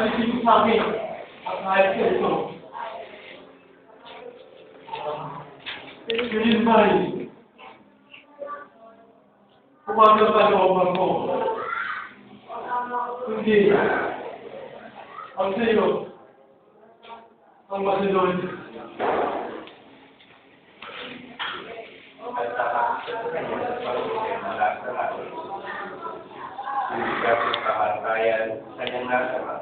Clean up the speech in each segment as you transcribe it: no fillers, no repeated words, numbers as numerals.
alisin mo sa amin. At kahit ka ito. Ganyan ba rin? Kumanda pa looban mo. Hindi. Ang sa'yo. Ang masunod. Kasi kahantayan, kanyang nasama.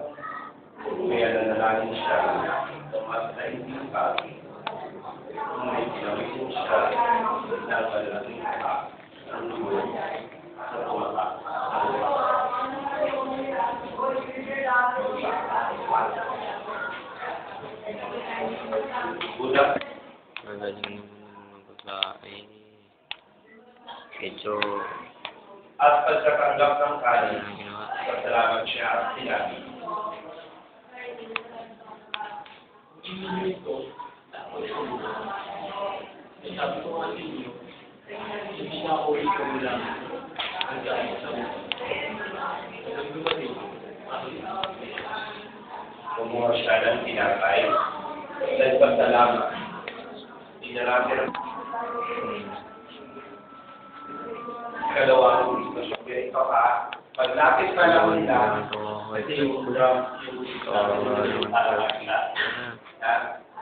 Kaya nanalangin siya, tumatay ng pagi. Kung may pinawisin siya, nabalangin ka ang lulo sa tumaka. Budak. Magaling naman ng babae. Medyo At pagkatanggap ng kanin, ang ginawa. pasalamat siya at sinabi. Sabi ko nga sa inyo, hindi na ako ikaw lang ang dahil sa buhay. Sabi ko ba rin? Kumuha siya ng tinapay. Nagpasalamat. Dinalapit ang kalawang gusto siya. Pero ito ka, paglapit pa lang nila, kasi yung ulam, yung gusto yung talaga nila.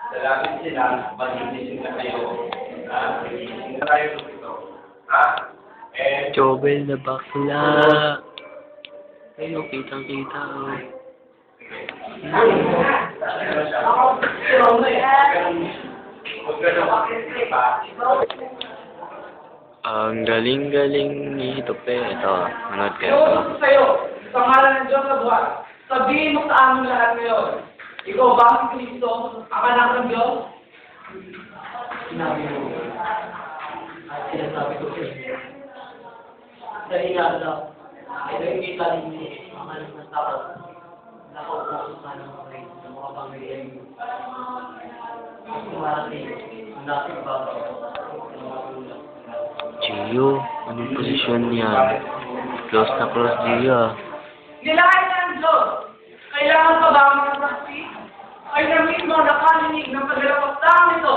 Sa lapit sila, magigising na kayo. Magigising na tayo dito. And, Jobel na bakla. Ayun, kitang-kita. Ang galing-galing ni Tope. Ito, manood kayo. Ewan ko sa'yo, sa ngalan ng Diyos na buwan, sabihin mo sa amin lahat ngayon, ikaw ba ang Kristo, ang anak ng Diyos? Sinabi mo. At sinasabi ko sa inyo. Dahil nga daw, ay nakikita ninyo ang anak ng tao. Nakaupo sa sana ng rey ng mga pangyayaring mo. At kumarating ang dating babaw ng mga tulad. Gio, anong posisyon niya? Close na close, Gio. Nilahay ng Diyos, kailangan pa ba ang saksi? Ay na mismo nakalinig ng paglalapagtang nito.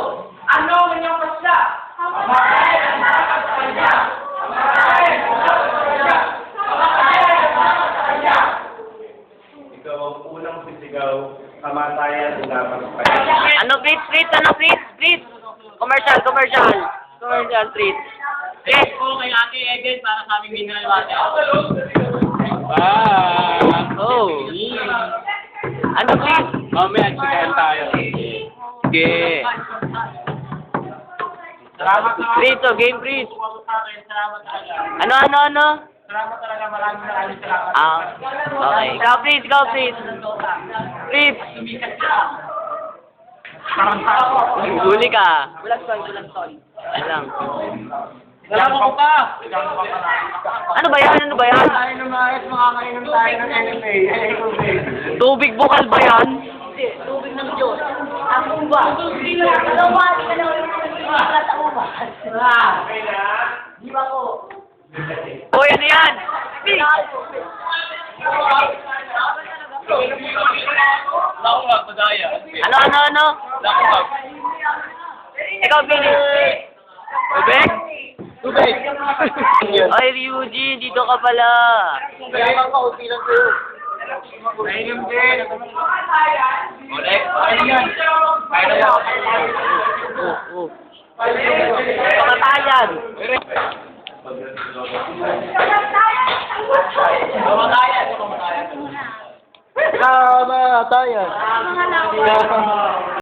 Ano ang inyong pasya? Pamatay ang mga sa kanya! Pamatay ang mga sa kanya! Pamatay ang mga sa kanya! ikaw ang unang sisigaw, kamatayan sa dapat sa kanya. Ano please, please, ano please, please. Commercial, commercial. Commercial, please. Thanks po kay Ate Eden para sa aming mineral water. Oh! Ano please? Mamaya, chikahan tayo. Sige. Salamat na. Please, oh, game please. Salamat talaga. Ano? Salamat talaga. Maraming salamat. Okay. Ikaw please, Please. Sumikat siya. Parang tao. Huli ka. Bulag tol. Ano lang. Salamat ko pa. Ano ba yan? Tayo na maayos, makakainom tayo ng NFA. Tubig bukal ba yan? Hindi, tubig ng Diyos. Ang uba. Kalawali ka na ulit sa uba. Di ba ko? Hoy, ano yan? Lakubag, madaya. Ano? Lakubag. Ikaw, Billy. Tubig? Tubig. Ay, Ryuji, dito ka pala. Kaya kaunti lang sa'yo. Nainom din. Ulit. Ano yan? Oh. Kamatayan. Kamatayan. Kamatayan.